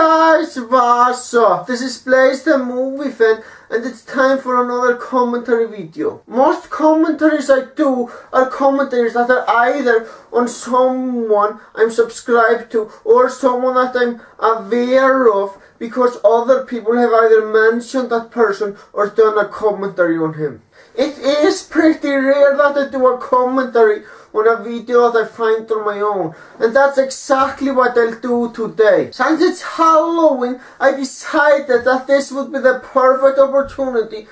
guys, what's up? This is Blaze the Movie Fan, and it's time for another commentary video. Most commentaries I do are commentaries that are either on someone I'm subscribed to or someone that I'm aware of because other people have either mentioned that person or done a commentary on him. It is pretty rare that I do a commentary on a video that I find on my own, and that's exactly what I'll do today. Since it's Halloween, I decided that this would be the perfect opportunity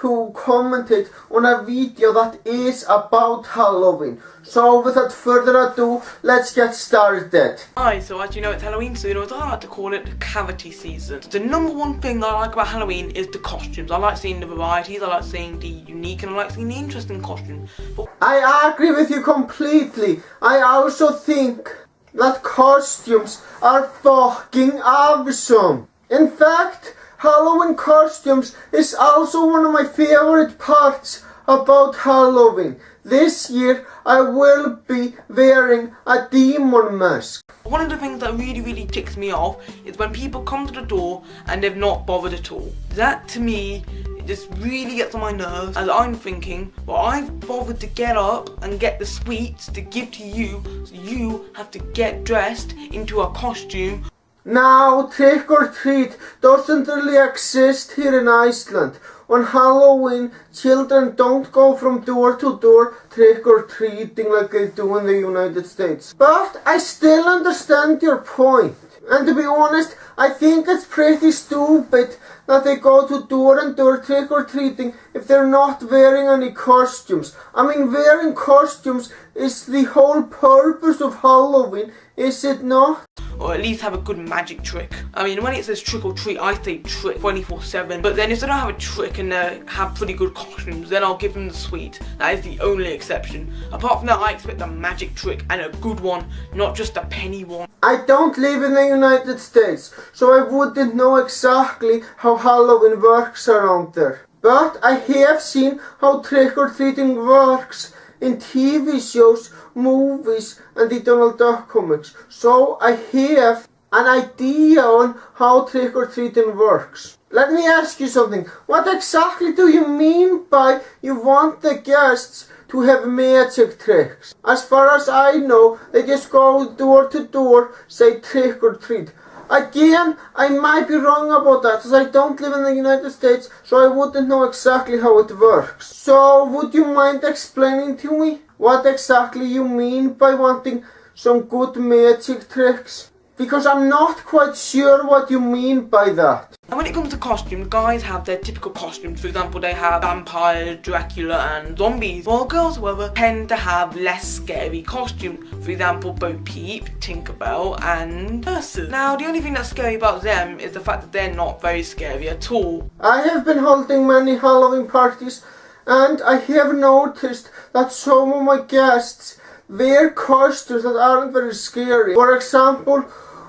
to commentate on a video that is about Halloween. So without further ado, let's get started. Hi, so as you know it's Halloween, so you know what I like to call it cavity season. The number one thing I like about Halloween is the costumes. I like seeing the varieties, I like seeing the unique, and I like seeing the interesting costumes. I agree with you completely. I also think that costumes are fucking awesome. In fact, Halloween costumes is also one of my favorite parts about Halloween. This year I will be wearing a demon mask. One of the things that really ticks me off is when people come to the door and they've not bothered at all. That to me just really gets on my nerves, as I'm thinking, well, I've bothered to get up and get the sweets to give to you, so you have to get dressed into a costume. Now, trick or treat doesn't really exist here in Iceland. On Halloween, children don't go from door to door trick or treating like they do in the United States. But I still understand your point. And to be honest, I think it's pretty stupid that they go to door and door trick or treating if they're not wearing any costumes. I mean, wearing costumes is the whole purpose of Halloween, is it not? Or at least have a good magic trick. I mean, when it says trick or treat, I say trick 24/7. But then if they don't have a trick and they have pretty good costumes, then I'll give them the sweet. That is the only exception. Apart from that, I expect a magic trick and a good one, not just a penny one. I don't live in the United States, so I wouldn't know exactly how Halloween works around there. But I have seen how trick-or-treating works in TV shows, movies, and the Donald Duck comics. So I have an idea on how trick-or-treating works. Let me ask you something. What exactly do you mean by you want the guests to have magic tricks? As far as I know, they just go door to door, say trick or treat. Again, I might be wrong about that, as I don't live in the United States, so I wouldn't know exactly how it works. So, would you mind explaining to me what exactly you mean by wanting some good magic tricks? Because I'm not quite sure what you mean by that. And when it comes to costumes, guys have their typical costumes. For example, they have vampires, Dracula and zombies. While girls, however, tend to have less scary costumes. For example, Bo Peep, Tinkerbell and Ursa. Now, the only thing that's scary about them is the fact that they're not very scary at all. I have been holding many Halloween parties, and I have noticed that some of my guests wear costumes that aren't very scary. For example,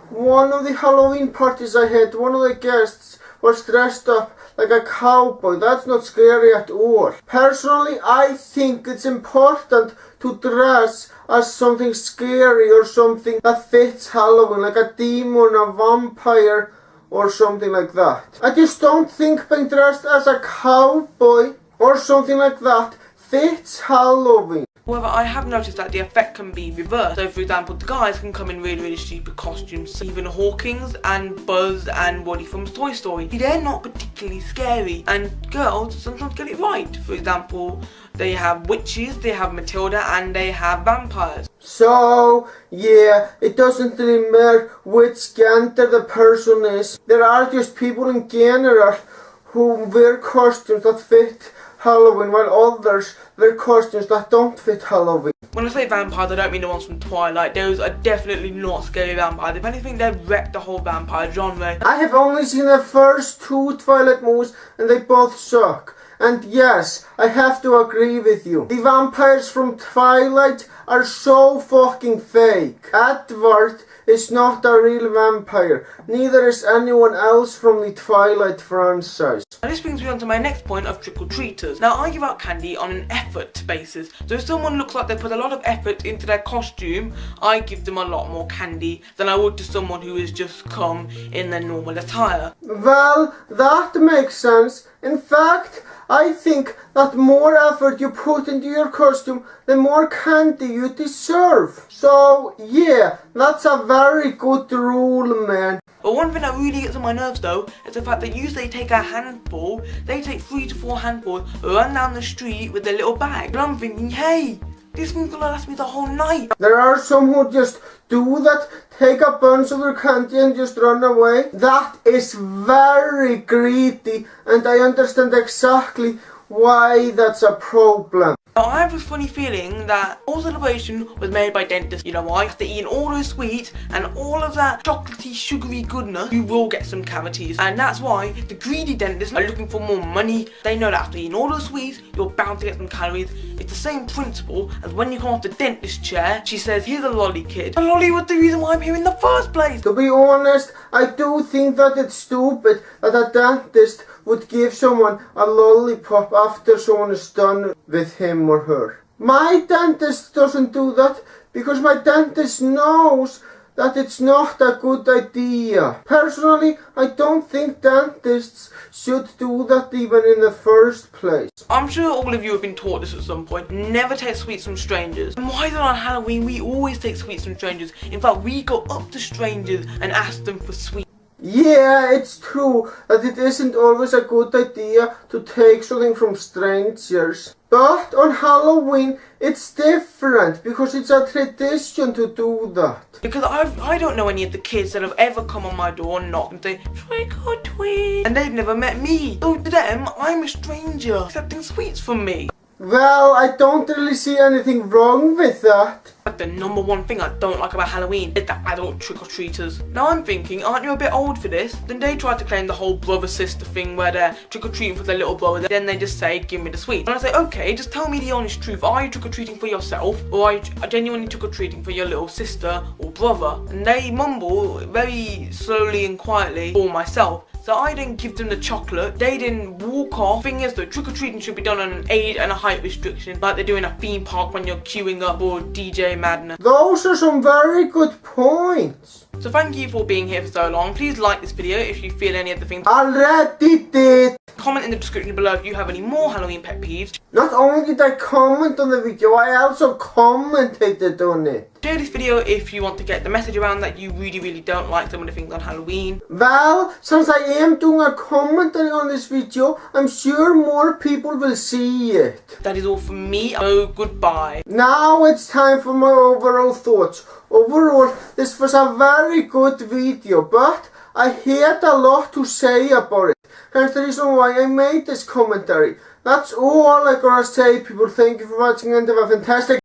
one of the Halloween parties I had, one of the guests was dressed up like a cowboy. That's not scary at all. Personally, I think it's important to dress as something scary or something that fits Halloween, like a demon, a vampire, or something like that. I just don't think being dressed as a cowboy or something like that fits Halloween. However, I have noticed that the effect can be reversed. So, for example, the guys can come in really stupid costumes. Even Hawkins and Buzz and Woody from Toy Story. They're not particularly scary. And girls sometimes get it right. For example, they have witches, they have Matilda, and they have vampires. So, yeah, it doesn't really matter which gender the person is. There are just people in general who wear costumes that fit Halloween, while others wear costumes that don't fit Halloween. When I say vampires, I don't mean the ones from Twilight. Those are definitely not scary vampires. If anything, they've wrecked the whole vampire genre. I have only seen the first two Twilight movies, and they both suck. And yes, I have to agree with you. The vampires from Twilight are so fucking fake. Edward is not a real vampire. Neither is anyone else from the Twilight franchise. Now this brings me on to my next point of trick-or-treaters. Now I give out candy on an effort basis. So if someone looks like they put a lot of effort into their costume, I give them a lot more candy than I would to someone who has just come in their normal attire. Well, that makes sense. In fact, I think that the more effort you put into your costume, the more candy you deserve. So, yeah, that's a very good rule, man. But one thing that really gets on my nerves though is the fact that usually they take a handful, they take 3 to 4 handfuls, run down the street with their little bag. And I'm thinking, hey, this thing's gonna last me the whole night. There are some who just do that, take a bunch of your candy and just run away. That is very greedy, and I understand exactly why that's a problem. Now, I have a funny feeling that all celebration was made by dentists. You know why? After eating all those sweets and all of that chocolatey, sugary goodness, you will get some cavities. And that's why the greedy dentists are looking for more money. They know that after eating all those sweets, you're bound to get some calories. It's the same principle as when you come off the dentist chair, she says, here's a lolly, kid. A lolly was the reason why I'm here in the first place. To be honest, I do think that it's stupid that a dentist would give someone a lollipop after someone is done with him or her. My dentist doesn't do that because my dentist knows that it's not a good idea. Personally, I don't think dentists should do that even in the first place. I'm sure all of you have been taught this at some point. Never take sweets from strangers. And why is it on Halloween we always take sweets from strangers? In fact, we go up to strangers and ask them for sweets. Yeah, it's true that it isn't always a good idea to take something from strangers. But on Halloween, it's different because it's a tradition to do that. Because I don't know any of the kids that have ever come on my door and knocked and say, trick or treat. And they've never met me. So to them, I'm a stranger accepting sweets from me. Well, I don't really see anything wrong with that. But the number one thing I don't like about Halloween is the adult trick-or-treaters. Now I'm thinking, aren't you a bit old for this? Then they try to claim the whole brother-sister thing where they're trick-or-treating for their little brother, then they just say, give me the sweets. And I say, okay, just tell me the honest truth. Are you trick-or-treating for yourself, or are you genuinely trick-or-treating for your little sister or brother? And they mumble very slowly and quietly, for myself. So I didn't give them the chocolate, they didn't walk off. Thing is though, trick-or-treating should be done on an age and a height restriction, like they do in a theme park when you're queuing up for DJ Madness. Those are some very good points. So thank you for being here for so long. Please like this video if you feel any of the things. Already did. Comment in the description below if you have any more Halloween pet peeves. Not only did I comment on the video, I also commented on it. Share this video if you want to get the message around that you really don't like some of the things on Halloween. Well, since I am doing a commentary on this video, I'm sure more people will see it. That is all from me, so goodbye. Now it's time for my overall thoughts. Overall, this was a very good video, but I had a lot to say about it. Hence the reason why I made this commentary. That's all I gotta say, people. Thank you for watching and have a fantastic